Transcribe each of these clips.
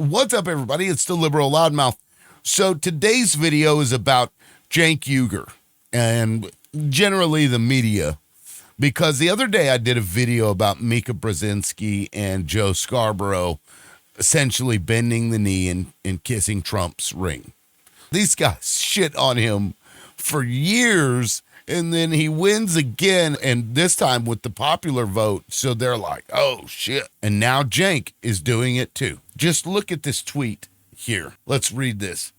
What's up, everybody? It's the Liberal Loudmouth. So today's video is about Cenk Uygur and generally the media, because the other day I did a video about Mika Brzezinski and Joe Scarborough essentially bending the knee and kissing Trump's ring. These guys shit on him for years, and then he wins again, and this time with the popular vote, so they're like, oh shit. And now Cenk is doing it too. Just look at this tweet here. Let's read this.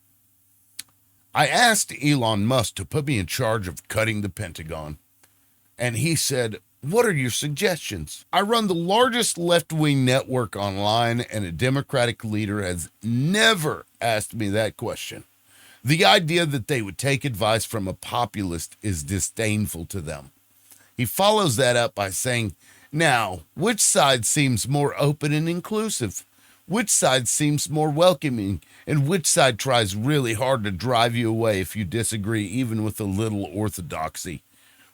I asked Elon Musk to put me in charge of cutting the Pentagon, and he said, what are your suggestions? I run the largest left-wing network online, and a Democratic leader has never asked me that question. The idea that they would take advice from a populist is disdainful to them. He follows that up by saying, now, which side seems more open and inclusive? Which side seems more welcoming? And which side tries really hard to drive you away if you disagree, even with a little orthodoxy?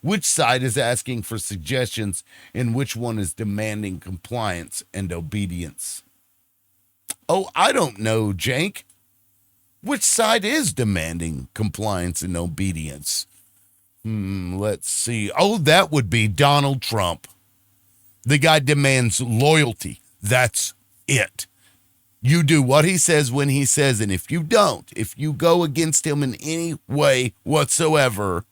Which side is asking for suggestions, and which one is demanding compliance and obedience? Oh, I don't know, Cenk. Which side is demanding compliance and obedience? Let's see. Oh, that would be Donald Trump. The guy demands loyalty. That's it. You do what he says when he says, and if you don't, if you go against him in any way whatsoever,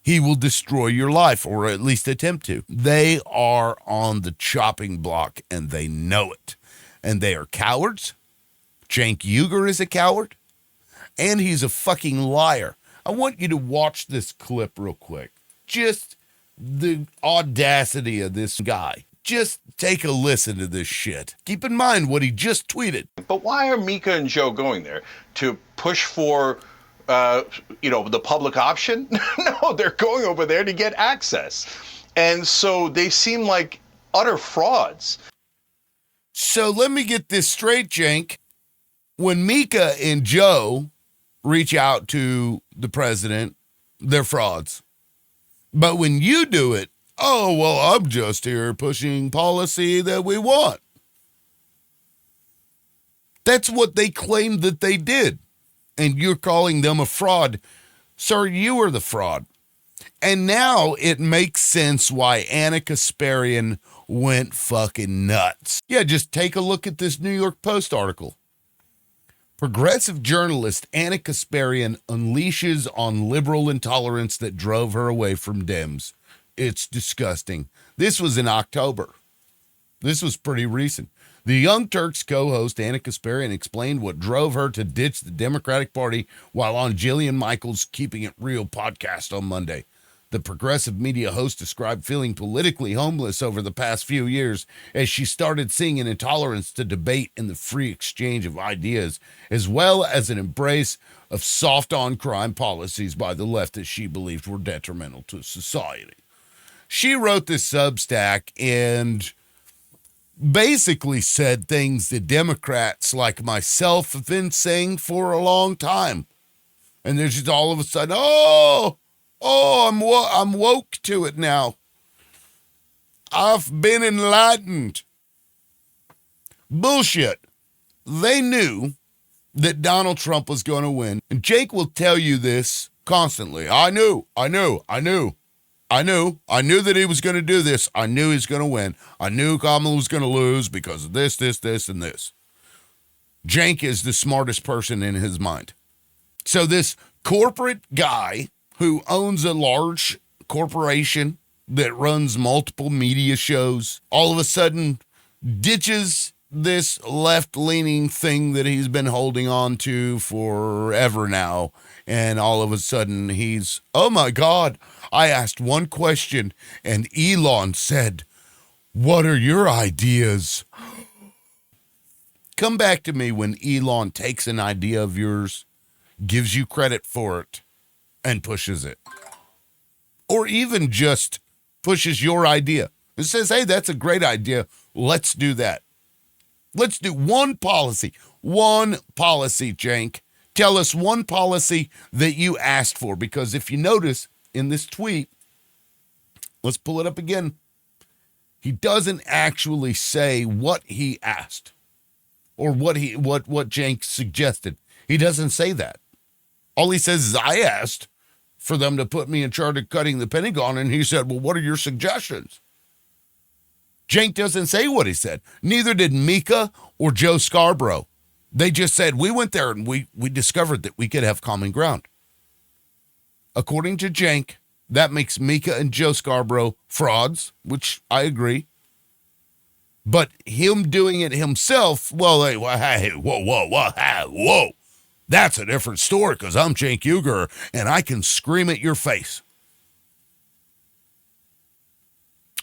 he will destroy your life, or at least attempt to. They are on the chopping block, and they know it. And they are cowards. Cenk Uygur is a coward. And he's a fucking liar. I want you to watch this clip real quick. Just the audacity of this guy. Just take a listen to this shit. Keep in mind what he just tweeted. But why are Mika and Joe going there? To push for, the public option? No, they're going over there to get access. And so they seem like utter frauds. So let me get this straight, Cenk. When Mika and Joe reach out to the president, they're frauds. But when you do it, oh, well, I'm just here pushing policy that we want. That's what they claimed that they did. And you're calling them a fraud. Sir, you are the fraud. And now it makes sense why Anna Kasparian went fucking nuts. Yeah, just take a look at this New York Post article. Progressive journalist Anna Kasparian unleashes on liberal intolerance that drove her away from Dems. It's disgusting. This was in October. This was pretty recent. The Young Turks co-host Anna Kasparian explained what drove her to ditch the Democratic Party while on Jillian Michaels' Keeping It Real podcast on Monday. The progressive media host described feeling politically homeless over the past few years as she started seeing an intolerance to debate and the free exchange of ideas, as well as an embrace of soft-on-crime policies by the left that she believed were detrimental to society. She wrote this Substack and basically said things that Democrats like myself have been saying for a long time. And there's just all of a sudden, I'm woke to it now. I've been enlightened. Bullshit. They knew that Donald Trump was going to win. And Jake will tell you this constantly. I knew that he was going to do this. I knew he was going to win. I knew Kamala was going to lose because of this, and this. Cenk is the smartest person in his mind. So this corporate guy who owns a large corporation that runs multiple media shows, all of a sudden ditches this left-leaning thing that he's been holding on to forever now. And all of a sudden he's, oh my God, I asked one question and Elon said, what are your ideas? Come back to me when Elon takes an idea of yours, gives you credit for it, and pushes it. Or even just pushes your idea. It says, hey, that's a great idea. Let's do that. Let's do one policy, Cenk. Tell us one policy that you asked for, because if you notice in this tweet, let's pull it up again. He doesn't actually say what he asked. or what Cenk suggested. He doesn't say that. All he says is, I asked for them to put me in charge of cutting the Pentagon, and he said, well, what are your suggestions? Cenk doesn't say what he said. Neither did Mika or Joe Scarborough. They just said, we went there and we discovered that we could have common ground. According to Cenk, that makes Mika and Joe Scarborough frauds, which I agree. But him doing it himself, well, hey, whoa. That's a different story because I'm Cenk Uygur and I can scream at your face.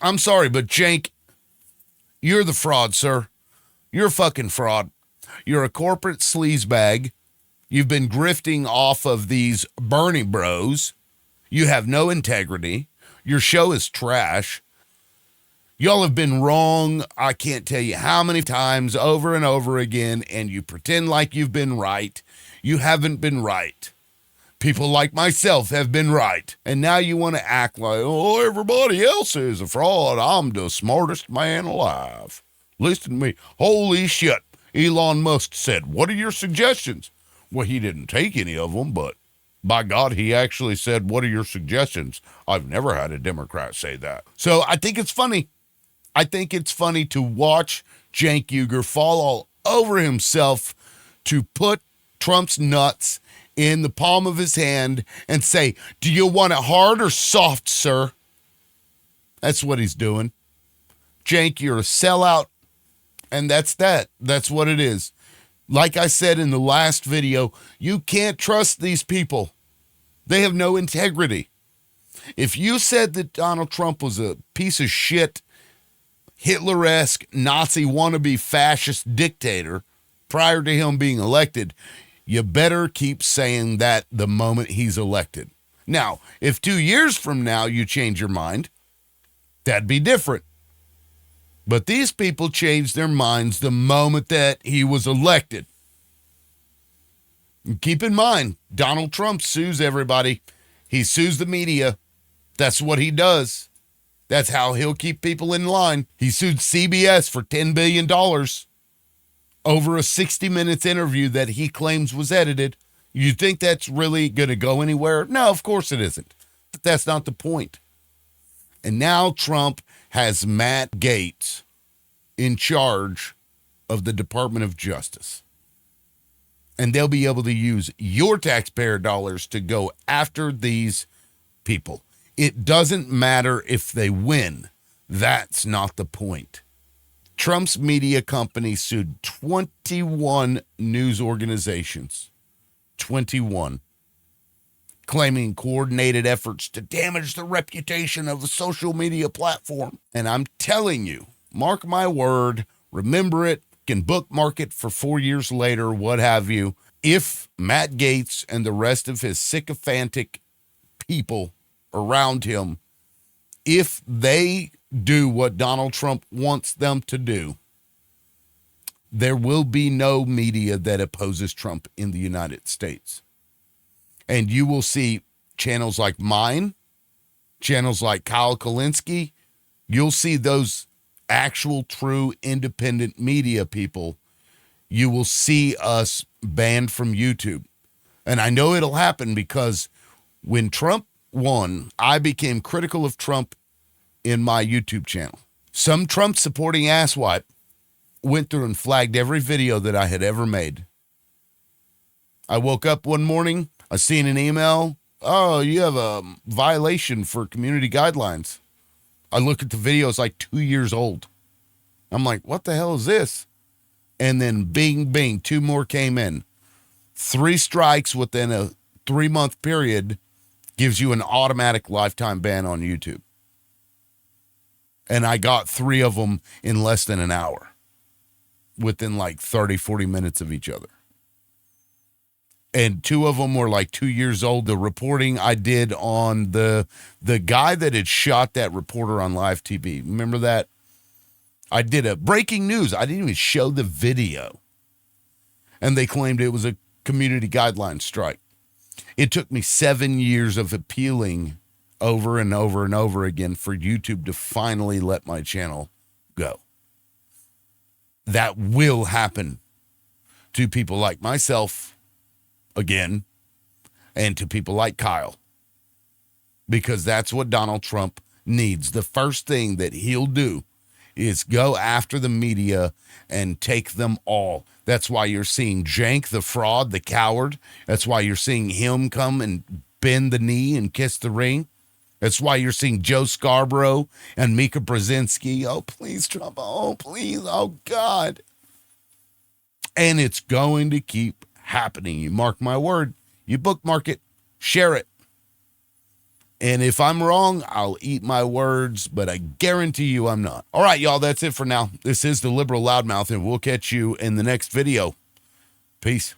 I'm sorry, but Cenk, you're the fraud, sir. You're a fucking fraud. You're a corporate sleazebag. You've been grifting off of these Bernie bros. You have no integrity. Your show is trash. Y'all have been wrong, I can't tell you how many times, over and over again, and you pretend like you've been right. You haven't been right. People like myself have been right. And now you want to act like, oh, everybody else is a fraud. I'm the smartest man alive. Listen to me. Holy shit. Elon Musk said, what are your suggestions? Well, he didn't take any of them, but by God, he actually said, what are your suggestions? I've never had a Democrat say that. So I think it's funny. I think it's funny to watch Cenk Uygur fall all over himself to put Trump's nuts in the palm of his hand and say, do you want it hard or soft, sir? That's what he's doing. Cenk, you're a sellout, and that's that. That's what it is. Like I said in the last video, you can't trust these people. They have no integrity. If you said that Donald Trump was a piece of shit, Hitler-esque, Nazi wannabe fascist dictator prior to him being elected, you better keep saying that the moment he's elected. Now, if 2 years from now you change your mind, that'd be different. But these people changed their minds the moment that he was elected. And keep in mind, Donald Trump sues everybody. He sues the media. That's what he does. That's how he'll keep people in line. He sued CBS for $10 billion over a 60 minutes interview that he claims was edited. You think that's really going to go anywhere? No, of course it isn't. But that's not the point. And now Trump has Matt Gaetz in charge of the Department of Justice. And they'll be able to use your taxpayer dollars to go after these people. It doesn't matter if they win. That's not the point. Trump's media company sued 21 news organizations. 21. Claiming coordinated efforts to damage the reputation of a social media platform. And I'm telling you, mark my word, remember it, can bookmark it for 4 years later, what have you. If Matt Gaetz and the rest of his sycophantic people around him, if they do what Donald Trump wants them to do, there will be no media that opposes Trump in the United States. And you will see channels like mine, channels like Kyle Kulinski. You'll see those actual, true, independent media people. You will see us banned from YouTube. And I know it'll happen because when Trump won, I became critical of Trump in my YouTube channel. Some Trump supporting asswipe went through and flagged every video that I had ever made. I woke up one morning, I seen an email. Oh, you have a violation for community guidelines. I look at the video, it's like 2 years old. I'm like, what the hell is this? And then bing, bing, 2 more came in. 3 strikes within a 3-month period gives you an automatic lifetime ban on YouTube. And I got 3 of them in less than an hour, within like 30, 40 minutes of each other. And 2 of them were like 2 years old. The reporting I did on the guy that had shot that reporter on live TV. Remember that? I did a breaking news. I didn't even show the video. And they claimed it was a community guideline strike. It took me 7 years of appealing over and over and over again for YouTube to finally let my channel go. That will happen to people like myself, again, and to people like Kyle. Because that's what Donald Trump needs. The first thing that he'll do is go after the media and take them all. That's why you're seeing Cenk, the fraud, the coward. That's why you're seeing him come and bend the knee and kiss the ring. That's why you're seeing Joe Scarborough and Mika Brzezinski. Oh, please, Trump. Oh, please. Oh, God. And it's going to keep happening. You mark my word. You bookmark it. Share it. And if I'm wrong, I'll eat my words, but I guarantee you I'm not. All right, y'all, that's it for now. This is the Liberal Loudmouth, and we'll catch you in the next video. Peace.